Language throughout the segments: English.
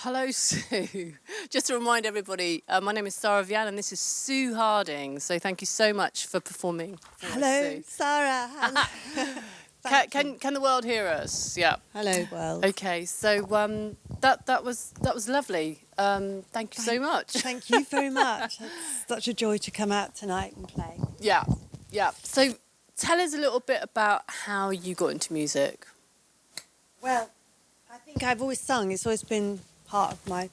Hello, Sue. Just to remind everybody, my name is Sara Vian and this is Sue Harding. So thank you so much for performing for us, Hello, Sue. Sarah. Can the world hear us? Yeah. Hello, world. Okay, so that was lovely. Thank you so much. Thank you very much. It's such a joy to come out tonight and play. Yeah. So tell us a little bit about how you got into music. Well, I think I've always sung. It's always been part of my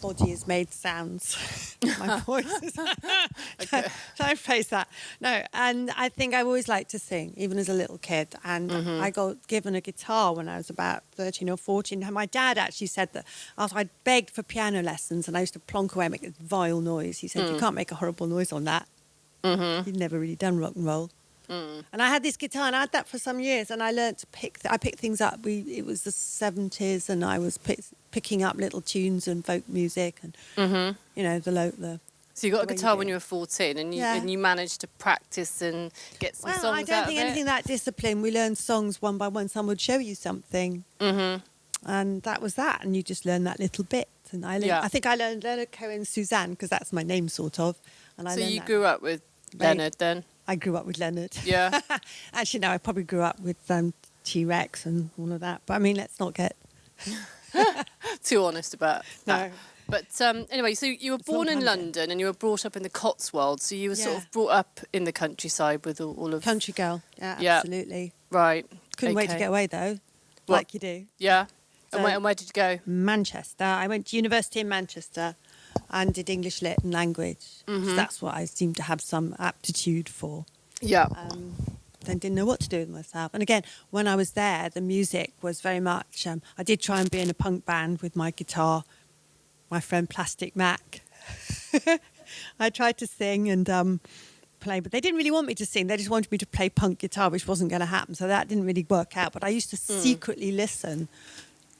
body has made sounds. My voice is... Okay. Shall I phrase that? No, and I think I've always liked to sing, even as a little kid. And I got given a guitar when I was about 13 or 14. And my dad actually said that after I'd begged for piano lessons and I used to plonk away and make this vile noise, he said, you can't make a horrible noise on that. You've never really done rock and roll. And I had this guitar and I had that for some years and I learned to I picked things up. It was the 70s and I was picking up little tunes and folk music and, you know, the So you got a guitar when you were 14 and you managed to practice and get some songs out of it? I don't think anything that discipline. We learned songs one by one. Someone would show you something. And that was that. And you just learn that little bit. And I think I learned Leonard Cohen's Suzanne because that's my name, sort of. And so you grew up with Leonard then? I grew up with Leonard. Yeah. Actually, no, I probably grew up with T-Rex and all of that. But I mean, let's not get too honest about that. No. But anyway, so you were born in London and you were brought up in the Cotswolds. So you were sort of brought up in the countryside with all of... Country girl. Yeah, absolutely. Right. Couldn't wait to get away, though, like you do. Yeah. So, and where did you go? Manchester. I went to university in Manchester and did English lit and language. So that's what I seemed to have some aptitude for. Yeah. Then didn't know what to do with myself. And again, when I was there, the music was very much... I did try and be in a punk band with my guitar, my friend Plastic Mac. I tried to sing and play, but they didn't really want me to sing. They just wanted me to play punk guitar, which wasn't going to happen. So that didn't really work out. But I used to secretly listen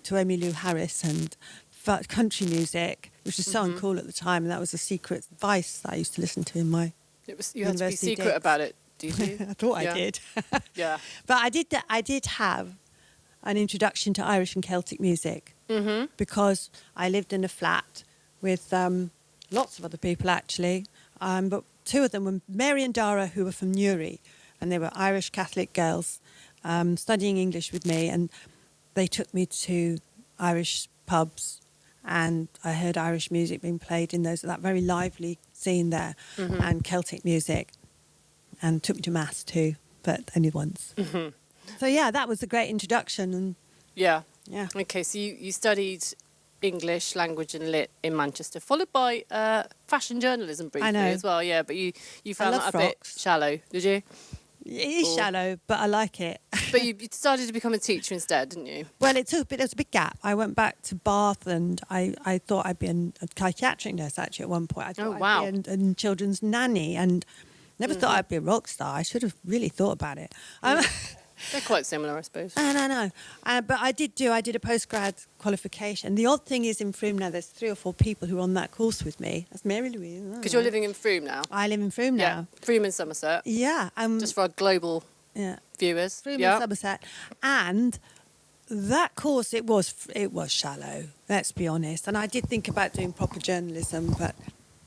to Emmylou Harris and country music, which was so uncool at the time. And that was a secret vice that I used to listen to in my You had to be secret about it, did you? I thought I did. Yeah. But I did have an introduction to Irish and Celtic music because I lived in a flat with lots of other people, actually. But two of them were Mary and Dara, who were from Newry, and they were Irish Catholic girls studying English with me. And they took me to Irish pubs and I heard Irish music being played in that very lively scene there and Celtic music, and took me to mass too, but only once. So yeah, that was a great introduction. And yeah. Yeah. Okay, so you studied English, language and lit in Manchester, followed by fashion journalism briefly as well. Yeah, but you found that a bit shallow, did you? It is shallow, but I like it. But you decided to become a teacher instead, didn't you? Well, there was a big gap. I went back to Bath and I thought I'd be a psychiatric nurse, actually, at one point. I thought I'd be a children's nanny and never thought I'd be a rock star. I should have really thought about it. They're quite similar, I suppose. I know. But I did a postgrad qualification. The odd thing is in Frome now, there's 3 or 4 people who are on that course with me. That's Mary Louise. Because you're living in Frome now? I live in Frome now. Yeah, Frome in Somerset. Yeah. Just for our global viewers. Frome in Somerset. And that course, it was shallow, let's be honest. And I did think about doing proper journalism, but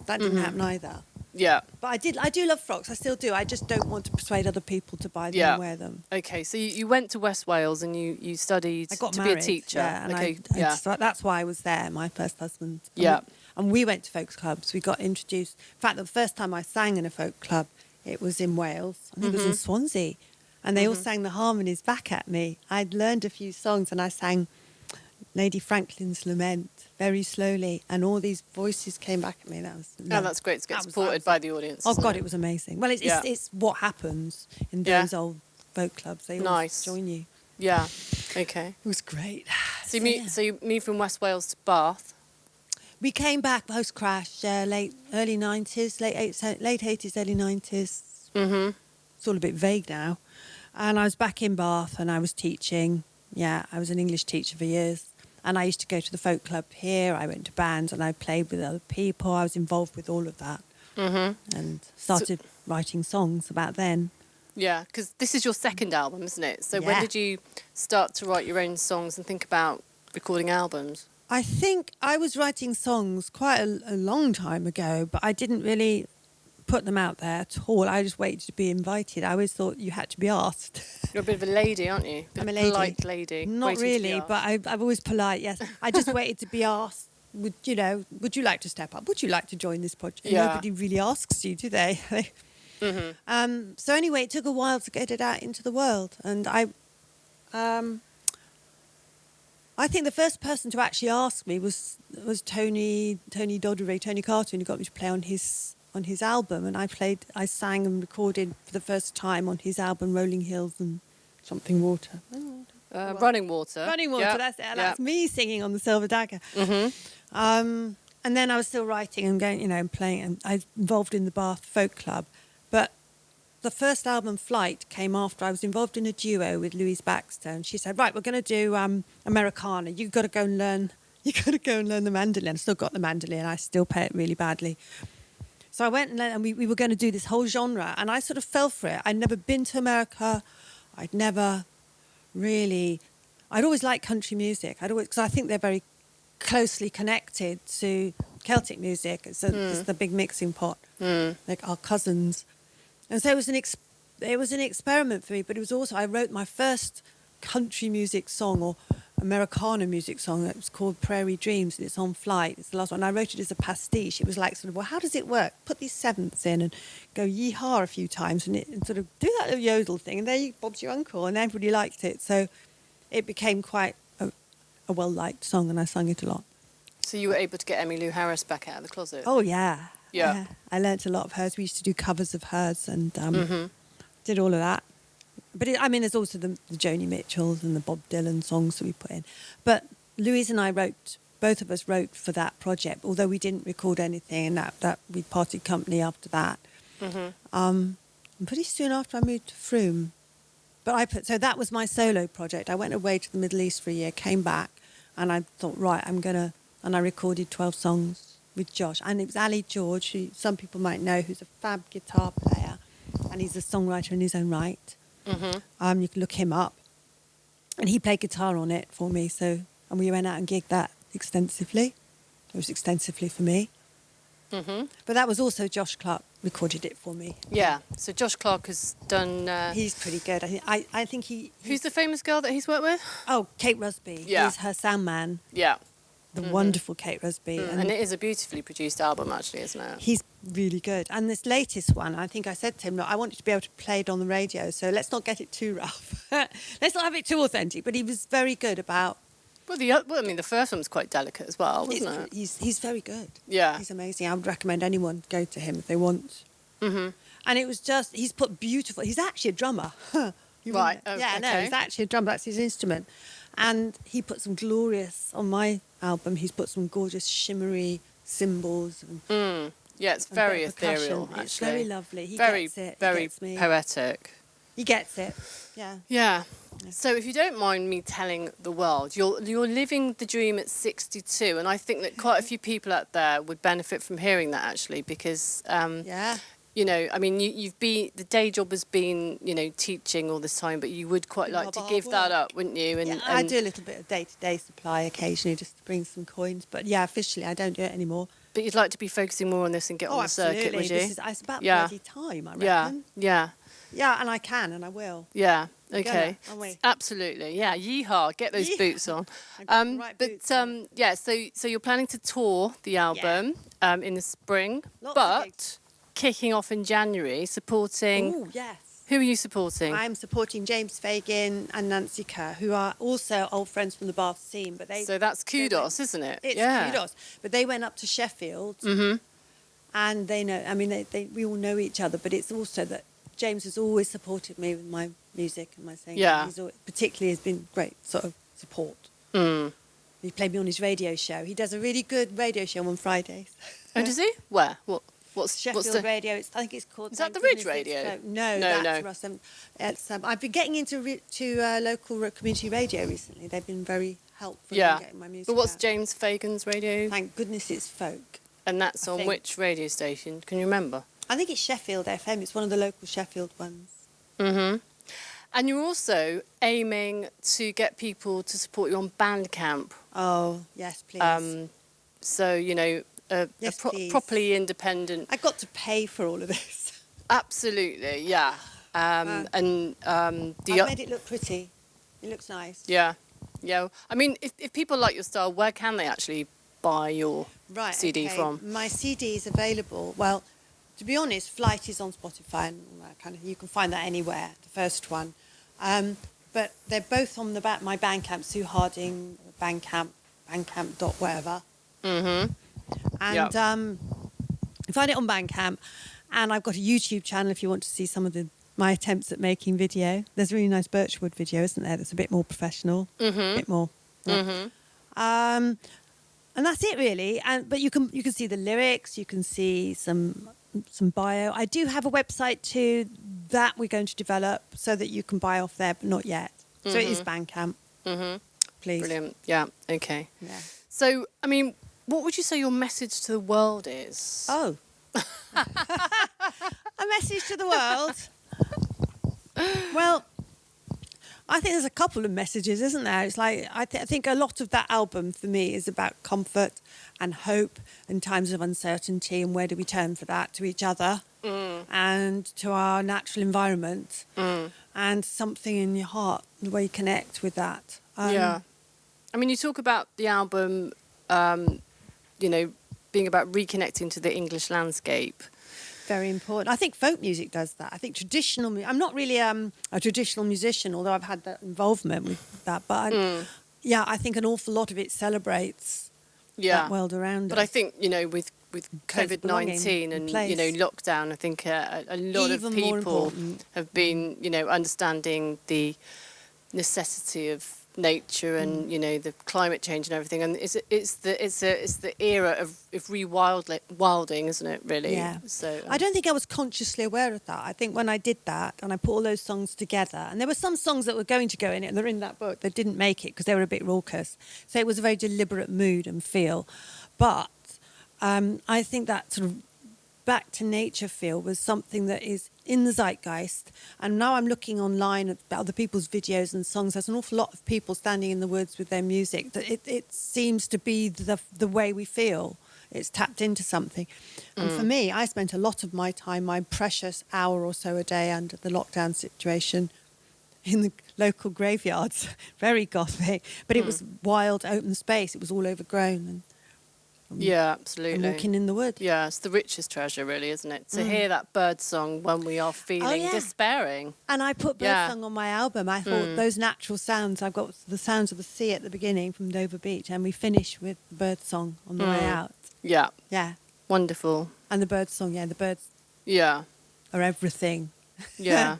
that didn't happen either. Yeah. But I do love frocks. I still do. I just don't want to persuade other people to buy them and wear them. Okay, so you went to West Wales and you studied to be a teacher. Yeah, so that's why I was there, my first husband. And we went to folks clubs. We got introduced. In fact, the first time I sang in a folk club, it was in Wales. I think it was in Swansea. And they all sang the harmonies back at me. I'd learned a few songs and I sang Lady Franklin's Lament very slowly, and all these voices came back at me. That's great to get supported by the audience. Oh God, it was amazing. Well, it's what happens in those old folk clubs. They always join you. Yeah. Okay. It was great. So you moved from West Wales to Bath. We came back post crash, early 90s, late 80s, early 90s. It's all a bit vague now. And I was back in Bath and I was teaching. Yeah, I was an English teacher for years. And I used to go to the folk club here. I went to bands and I played with other people. I was involved with all of that. And started writing songs about then. Yeah, because this is your second album, isn't it? So when did you start to write your own songs and think about recording albums? I think I was writing songs quite a long time ago, but I didn't really put them out there at all. I just waited to be invited. I always thought you had to be asked. You're a bit of a lady, aren't you? I'm a lady. Polite lady. Not really, but I'm always polite, yes. I just waited to be asked, would you like to step up? Would you like to join this project? Yeah. Nobody really asks you, do they? So anyway, it took a while to get it out into the world. And I think the first person to actually ask me was Tony Cartoon, who got me to play on his album, and I sang and recorded for the first time on his album Rolling Hills and something water. Running Water. Running Water, Yep. that's it. Yep. That's me singing on the Silver Dagger. And then I was still writing and going, and playing, and I was involved in the Bath Folk Club. But the first album, Flight, came after I was involved in a duo with Louise Baxter, and she said, right, we're going to do Americana. You've got to go and learn the mandolin. I still got the mandolin. I still play it really badly. So I went and learned, and we were going to do this whole genre, and I sort of fell for it. I'd never been to America. I'd always liked country music. Because I think they're very closely connected to Celtic music. It's the big mixing pot, like our cousins. And so it was an experiment for me, but it was also, I wrote my first country music song or Americana music song. It was called Prairie Dreams, and it's on Flight. It's the last one. I wrote it as a pastiche. It was like sort of, well, how does it work? Put these sevenths in and go yee-haw a few times and sort of do that little yodel thing, and there you Bob's your uncle, and everybody liked it. So it became quite a well-liked song, and I sung it a lot. So you were able to get Emmylou Harris back out of the closet? Oh, yeah. Yeah. I learnt a lot of hers. We used to do covers of hers and did all of that. But there's also the Joni Mitchells and the Bob Dylan songs that we put in. But Louise and I both of us wrote for that project, although we didn't record anything, and that we parted company after that. And pretty soon after I moved to Frome. So that was my solo project. I went away to the Middle East for a year, came back, and I thought, right, and I recorded 12 songs with Josh. And it was Ali George, who some people might know, who's a fab guitar player, and he's a songwriter in his own right. You can look him up. And he played guitar on it for me, and we went out and gigged that extensively. It was extensively for me. But that was also Josh Clark recorded it for me. Yeah, so Josh Clark has done... He's pretty good. I think he... Who's the famous girl that he's worked with? Oh, Kate Rusby. Yeah. He's her sound man. Yeah. The wonderful Kate Rusby. And it is a beautifully produced album, actually, isn't it? He's really good. And this latest one, I think I said to him, look, I wanted to be able to play it on the radio, so let's not get it too rough. Let's not have it too authentic. But he was very good about... the first one was quite delicate as well, wasn't it? He's very good. Yeah. He's amazing. I would recommend anyone go to him if they want. And it was just, he's put beautiful... He's actually a drummer. Right. Yeah, no, he's actually a drummer. That's his instrument. And he put some glorious, on my album, he's put some gorgeous shimmery cymbals. Yeah, it's very ethereal, actually. It's very lovely. He gets it. Very poetic. He gets it. Yeah. Yeah. So if you don't mind me telling the world, you're living the dream at 62, and I think that quite a few people out there would benefit from hearing that, actually, because... you've been, the day job has been, teaching all this time, but you would quite like to give that up, wouldn't you? And I do a little bit of day-to-day supply occasionally just to bring some coins. But yeah, officially I don't do it anymore. But you'd like to be focusing more on this and get on the circuit, would you? It's about bloody time, I reckon. Yeah. Yeah, and I can and I will. Yeah. Okay. Aren't we? Absolutely. Yeah. Yeehaw. Get those boots on. So you're planning to tour the album in the spring, but kicking off in January, supporting... Oh, yes. Who are you supporting? I'm supporting James Fagan and Nancy Kerr, who are also old friends from the Bath scene. So that's kudos, isn't it? It's kudos. But they went up to Sheffield, and they know, we all know each other, but it's also that James has always supported me with my music and my singing. Yeah. Particularly has been great sort of support. He played me on his radio show. He does a really good radio show on Fridays. Oh, does he? Where? What? Sheffield Radio. I think it's called. Is that the Ridge Radio? No. That's Russ. I've been getting into local community radio recently. They've been very helpful in getting my music. But what's out. James Fagan's radio? Thank goodness it's folk. And that's on which radio station? Can you remember? I think it's Sheffield FM. It's one of the local Sheffield ones. And you're also aiming to get people to support you on Bandcamp Oh, yes, please. So, you know, Yes, please. properly independent. I got to pay for all of this. Absolutely, yeah. I've made it look pretty. It looks nice. Yeah, yeah. I mean, if people like your style, where can they actually buy your CD from? My CD is available. Well, to be honest, Flight is on Spotify and all that kind of. You can find that anywhere. The first one, but they're both on my Bandcamp, Sue Harding Bandcamp dot whatever. Mm-hmm. And you find it on Bandcamp, and I've got a YouTube channel if you want to see some of my attempts at making video. There's a really nice Birchwood video, isn't there? That's a bit more professional, a bit more. Mm-hmm. And that's it really. But you can see the lyrics, you can see some bio. I do have a website too that we're going to develop so that you can buy off there, but not yet. So it is Bandcamp. Mm-hmm. Please. Brilliant. Yeah. Okay. Yeah. So, I mean, what would you say your message to the world is? Oh. A message to the world. Well, I think there's a couple of messages, isn't there? It's like I think a lot of that album for me is about comfort and hope in times of uncertainty, and where do we turn for that? To each other and to our natural environment, and something in your heart, the way you connect with that. Yeah. I mean, you talk about the album, you know, being about reconnecting to the English landscape. Very important. I think folk music does that. I think I'm not really a traditional musician, although I've had that involvement with that. But I think an awful lot of it celebrates that world around us. But I think, you know, with COVID-19 and, you know, lockdown, I think a lot of people have been, you know, understanding the necessity of nature and you know the climate change and everything, and it's the era of rewilding, isn't it? Really. Yeah. So I don't think I was consciously aware of that. I think when I did that and I put all those songs together, and there were some songs that were going to go in it, and they're in that book, that didn't make it because they were a bit raucous. So it was a very deliberate mood and feel. But I think that sort of back to nature feel was something that is in the zeitgeist. And now I'm looking online at other people's videos and songs. There's an awful lot of people standing in the woods with their music. That it seems to be the way we feel. It's tapped into something. And for me, I spent a lot of my time, my precious hour or so a day under the lockdown situation, in the local graveyards. Very gothic. But it was wild, open space. It was all overgrown. Yeah, absolutely. And walking in the wood. Yeah, it's the richest treasure, really, isn't it? To hear that bird song when we are feeling despairing. And I put bird song on my album. I thought those natural sounds. I've got the sounds of the sea at the beginning from Dover Beach, and we finish with the bird song on the way out. Yeah. Yeah. Wonderful. And the bird song, the birds. Yeah. Are everything. Yeah.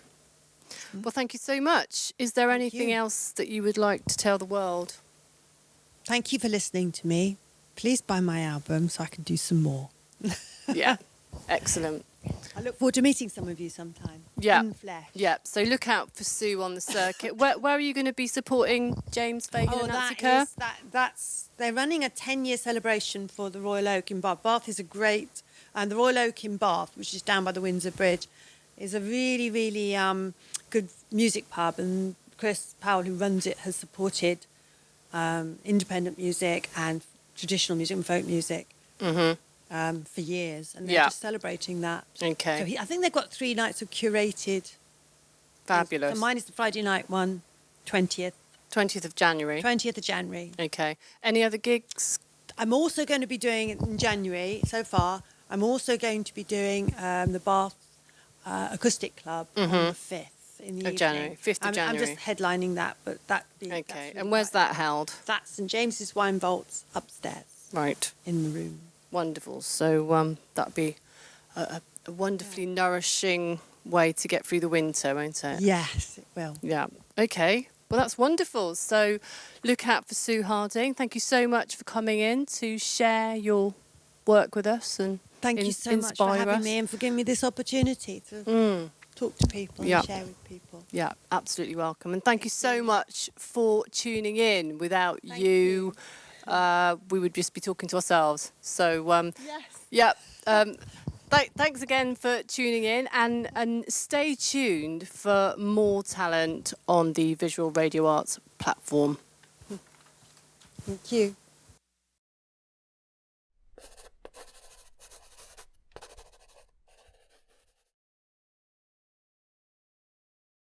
Well, thank you so much. Is there anything else that you would like to tell the world? Thank you for listening to me. Please buy my album so I can do some more. Yeah, excellent. I look forward to meeting some of you sometime. Yeah. In flesh. Yeah, so look out for Sue on the circuit. Where are you going to be supporting James Fagan and Nancy Kerr? They're running a 10-year celebration for the Royal Oak in Bath. Bath is a great... And the Royal Oak in Bath, which is down by the Windsor Bridge, is a really, really good music pub. And Chris Powell, who runs it, has supported independent music and traditional music and folk music for years, and they're just celebrating that. Okay. So I think they've got 3 nights of curated. Fabulous. So mine is the Friday night one, 20th. 20th of January. 20th of January. Okay. Any other gigs? I'm also going to be doing in January. So far, I'm also going to be doing the Bath Acoustic Club on the 5th. In the January, 5th of January. I'm just headlining that, but okay. Really, and where's that held? That's St James's Wine Vaults upstairs. Right. In the room. Wonderful. So that'd be a wonderfully nourishing way to get through the winter, won't it? Yes, it will. Yeah. Okay. Well, that's wonderful. So look out for Sue Harding. Thank you so much for coming in to share your work with us and thank you so much for having me and for giving me this opportunity to talk to people and share with people. Yeah, absolutely welcome. And thank you so much for tuning in. Without you, we would just be talking to ourselves. So, thanks again for tuning in, and stay tuned for more talent on the Visual Radio Arts platform. Thank you.